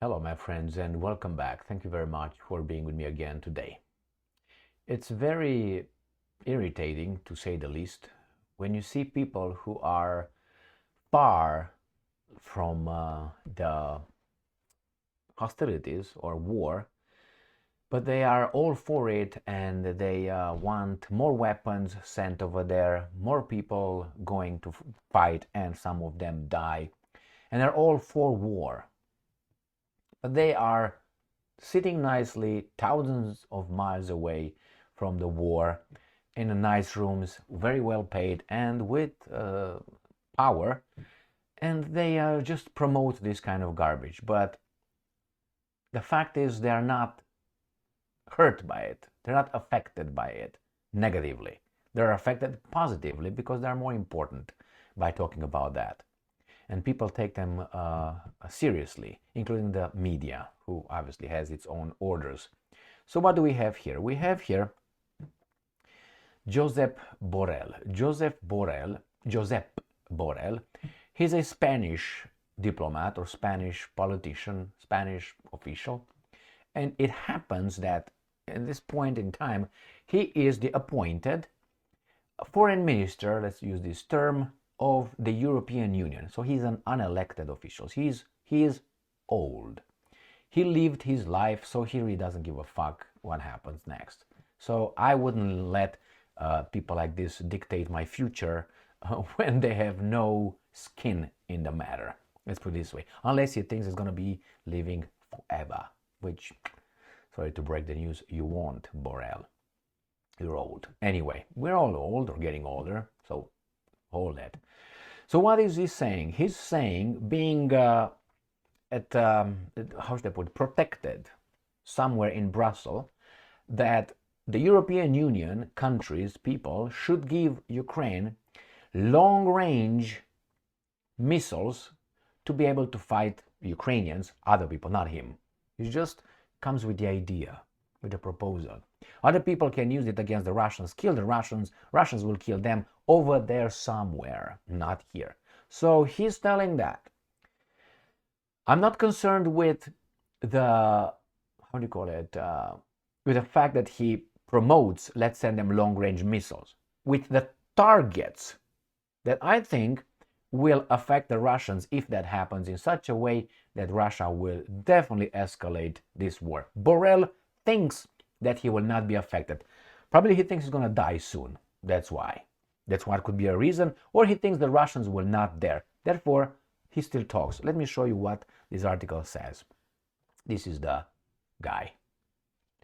Hello, my friends, and welcome back. Thank you very much for being with me again today. It's very irritating, to say the least, when you see people who are far from the hostilities or war, but they are all for it and they want more weapons sent over there, more people going to fight, and some of them die. And they're all for war. But they are sitting nicely thousands of miles away from the war in nice rooms, very well paid and with power, and they just promote this kind of garbage. But the fact is, they are not hurt by it, they're not affected by it negatively. They're affected positively because they're more important by talking about that. And people take them seriously, including the media, who obviously has its own orders. So what do we have here? We have here Josep Borrell. Josep Borrell, he's a Spanish diplomat or Spanish politician, Spanish official. And it happens that at this point in time, he is the appointed foreign minister, let's use this term, of the European Union. So he's an unelected official. He is old. He lived his life, so he really doesn't give a fuck what happens next. So I wouldn't let people like this dictate my future when they have no skin in the matter. Let's put it this way. Unless he thinks he's going to be living forever, which, sorry to break the news, you won't, Borrell. You're old. Anyway, we're all old or getting older, so hold that. So what is he saying? He's saying being how should I put it, protected somewhere in Brussels, that the European Union countries, people, should give Ukraine long-range missiles to be able to fight Ukrainians, other people, not him. He just comes with the idea, with a proposal. Other people can use it against the Russians, kill the Russians, Russians will kill them over there somewhere, not here. So he's telling that. I'm not concerned with the, how do you call it, with the fact that he promotes, let's send them long-range missiles, with the targets that I think will affect the Russians if that happens in such a way that Russia will definitely escalate this war. Borrell thinks that he will not be affected. Probably he thinks he's going to die soon. That's why. That's what could be a reason. Or he thinks the Russians will not dare. Therefore, he still talks. Let me show you what this article says. This is the guy.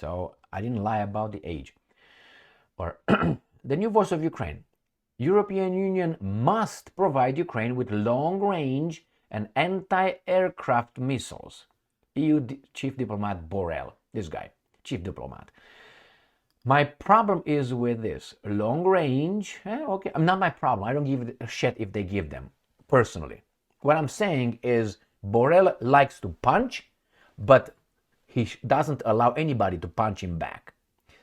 So I didn't lie about the age. Or the new voice of Ukraine. European Union must provide Ukraine with long-range and anti-aircraft missiles. EU Chief Diplomat Borrell, this guy. Chief diplomat. My problem is with this long range. Okay, not my problem. I don't give a shit if they give them, personally. What I'm saying is Borrell likes to punch, but he doesn't allow anybody to punch him back.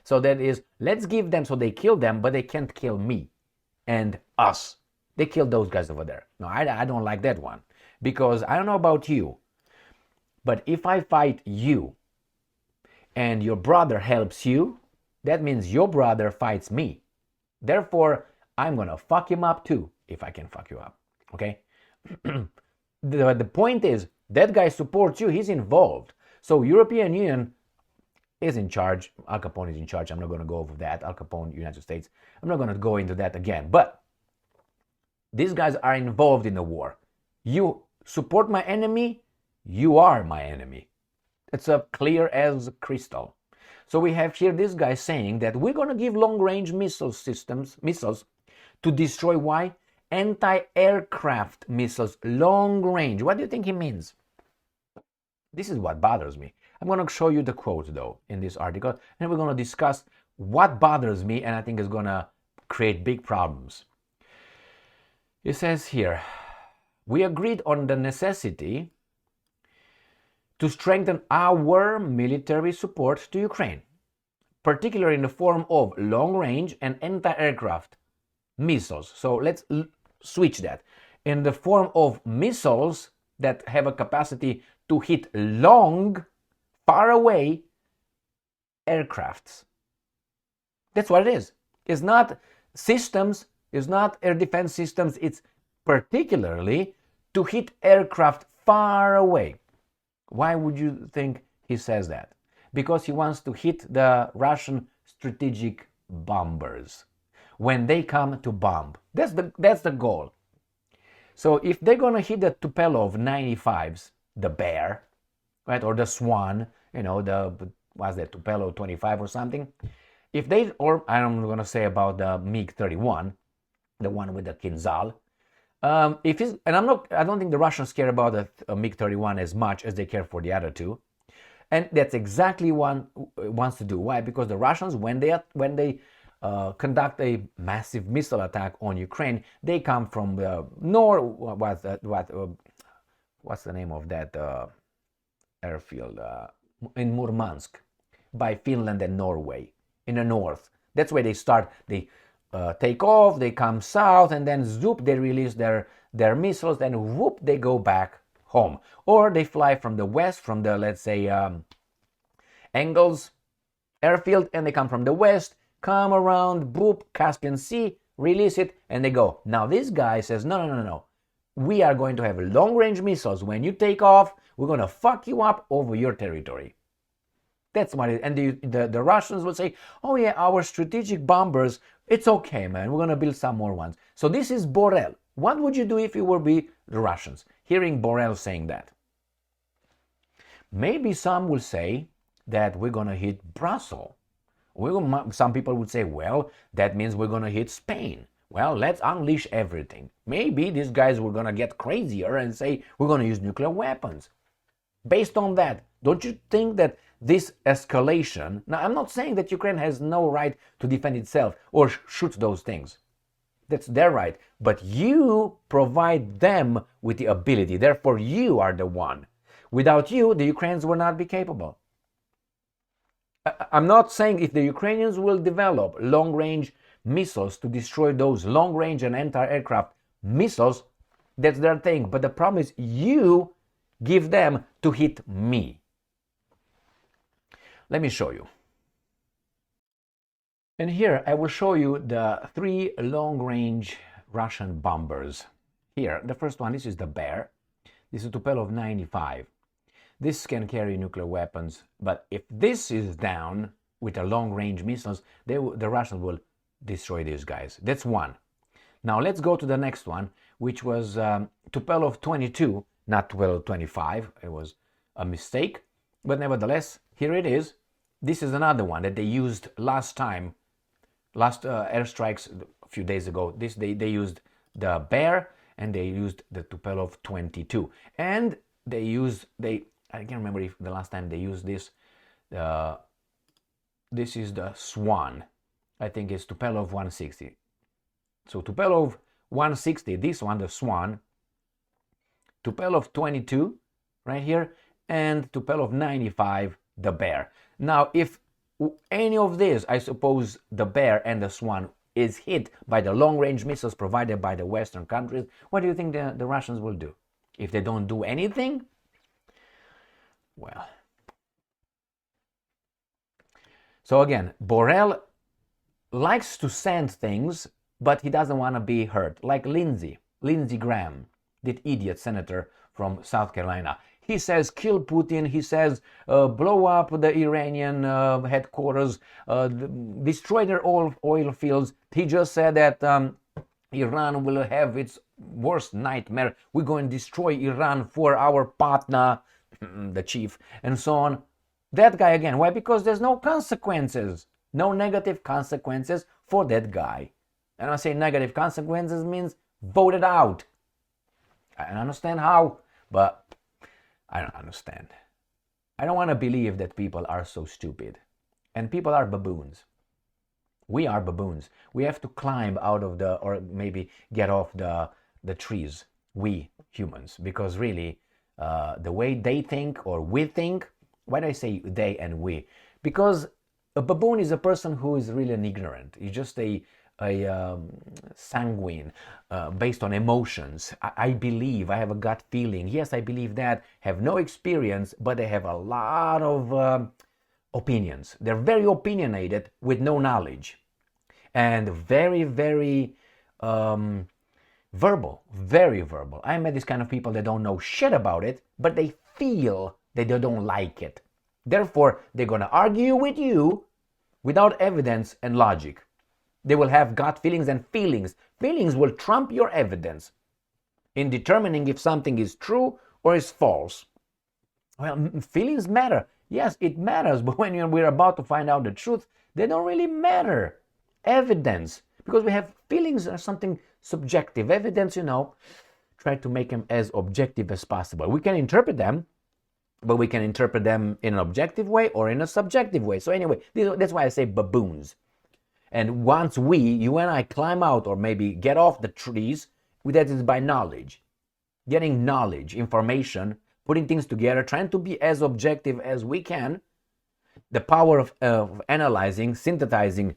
So that is, let's give them so they kill them, but they can't kill me and us. They kill those guys over there. No, I don't like that one, because I don't know about you, but if I fight you and your brother helps you, that means your brother fights me. Therefore, I'm gonna fuck him up too, if I can fuck you up, okay? The point is, that guy supports you, he's involved. So European Union is in charge, Al Capone is in charge, I'm not gonna go over that, Al Capone, United States, I'm not gonna go into that again, but these guys are involved in the war. You support my enemy, you are my enemy. It's clear as crystal. So we have here this guy saying that we're going to give long-range missiles to destroy, why? Anti-aircraft missiles, long-range. What do you think he means? This is what bothers me. I'm going to show you the quote, though, in this article, and we're going to discuss what bothers me and I think is going to create big problems. It says here, we agreed on the necessity to strengthen our military support to Ukraine, particularly in the form of long-range and anti-aircraft missiles. So let's switch that. In the form of missiles that have a capacity to hit long, far away aircrafts. That's what it is. It's not systems, it's not air defense systems, it's particularly to hit aircraft far away. Why would you think he says that? Because he wants to hit the Russian strategic bombers when they come to bomb. That's the goal. So if they're gonna hit the Tupolev 95s, the Bear, right, or the Swan, what's that, Tupolev 25 or something? If they, or I'm gonna say about the MiG-31, the one with the Kinzhal. I don't think the Russians care about the MiG-31 as much as they care for the other two, and that's exactly what wants to do. Why? Because the Russians, when they conduct a massive missile attack on Ukraine, they come from the north. What's the name of that airfield in Murmansk, by Finland and Norway, in the north. That's where they start. They take off, they come south, and then zoop, they release their missiles, and whoop, they go back home. Or they fly from the west, from the, let's say, Engels airfield, and they come from the west, come around, boop, Caspian Sea, release it, and they go. Now this guy says, no. We are going to have long-range missiles. When you take off, we're going to fuck you up over your territory. That's what it is. And the Russians will say, oh yeah, our strategic bombers, it's okay, man, we're going to build some more ones. So this is Borrell. What would you do if you were the Russians? Hearing Borrell saying that. Maybe some will say that we're going to hit Brussels. Some people would say, well, that means we're going to hit Spain. Well, let's unleash everything. Maybe these guys were going to get crazier and say, we're going to use nuclear weapons. Based on that, don't you think that this escalation... Now, I'm not saying that Ukraine has no right to defend itself or shoot those things. That's their right. But you provide them with the ability. Therefore, you are the one. Without you, the Ukrainians will not be capable. I'm not saying if the Ukrainians will develop long-range missiles to destroy those long-range and anti-aircraft missiles, that's their thing. But the problem is you give them to hit me. Let me show you. And here I will show you the 3 long-range Russian bombers. Here, the first one, this is the Bear. This is Tupolev 95. This can carry nuclear weapons, but if this is down with the long-range missiles, the Russians will destroy these guys. That's one. Now let's go to the next one, which was Tupolev 22, not Tupolev 25. It was a mistake, but nevertheless, here it is. This is another one that they used last airstrikes a few days ago. They used the Bear and they used the Tupolev 22, and I can't remember if the last time they used this. This is the Swan. I think it's Tupolev 160. So Tupolev 160, this one, the Swan, Tupolev 22, right here, and Tupolev 95, the Bear. Now, if any of this, I suppose the Bear and the Swan, is hit by the long-range missiles provided by the Western countries, what do you think the Russians will do? If they don't do anything? Well. So again, Borrell likes to send things, but he doesn't want to be hurt. Like Lindsey Graham, that idiot senator from South Carolina. He says, kill Putin. He says, blow up the Iranian headquarters, destroy their oil fields. He just said that Iran will have its worst nightmare. We're going to destroy Iran for our partner, the chief, and so on. That guy again. Why? Because there's no consequences, no negative consequences for that guy. And I say negative consequences means voted out. I don't understand how, but I don't understand. I don't want to believe that people are so stupid. And people are baboons. We are baboons. We have to climb out of or maybe get off the trees. We humans, because really, the way they think or we think. Why do I say they and we? Because a baboon is a person who is really an ignorant. He's just a sanguine, based on emotions. I believe, I have a gut feeling. Yes, I believe that. Have no experience, but they have a lot of opinions. They're very opinionated with no knowledge, and very, very verbal, very verbal. I met these kind of people that don't know shit about it, but they feel that they don't like it. Therefore, they're going to argue with you without evidence and logic. They will have gut feelings and feelings. Feelings will trump your evidence in determining if something is true or is false. Well, feelings matter. Yes, it matters, but when we're about to find out the truth, they don't really matter. Evidence, because we have feelings are something subjective. Evidence, try to make them as objective as possible. We can interpret them, but we can interpret them in an objective way or in a subjective way. So anyway, that's why I say baboons. And once you and I climb out or maybe get off the trees, that is by knowledge. Getting knowledge, information, putting things together, trying to be as objective as we can, the power of analyzing, synthesizing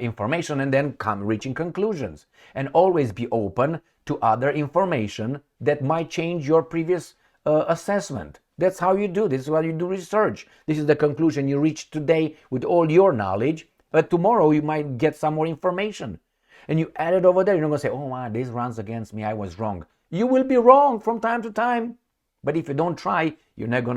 information, and then reaching conclusions. And always be open to other information that might change your previous assessment. That's how you do this. This is how you do research. This is the conclusion you reach today with all your knowledge, but tomorrow you might get some more information. And you add it over there. You're not going to say, oh, wow, this runs against me. I was wrong. You will be wrong from time to time. But if you don't try, you're never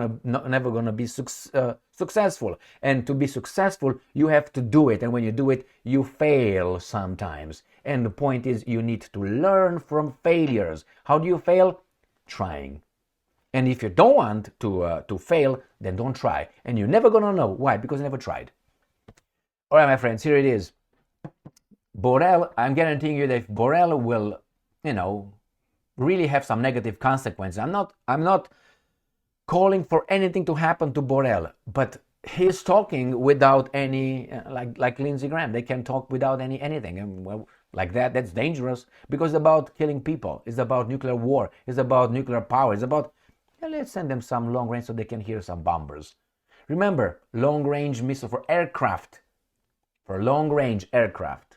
gonna be successful. And to be successful, you have to do it. And when you do it, you fail sometimes. And the point is, you need to learn from failures. How do you fail? Trying. And if you don't want to fail, then don't try. And you're never gonna know. Why? Because you never tried. All right, my friends, here it is. Borrell, I'm guaranteeing you that if Borrell will, really have some negative consequences. I'm not calling for anything to happen to Borrell, but he's talking without any, like Lindsey Graham. They can talk without anything. And well, like that's dangerous, because it's about killing people. It's about nuclear war. It's about nuclear power. It's about, let's send them some long range so they can hear some bombers. Remember, long range missile for aircraft. For long range aircraft.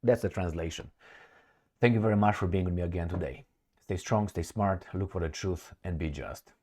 That's the translation. Thank you very much for being with me again today. Stay strong, stay smart, look for the truth, and be just.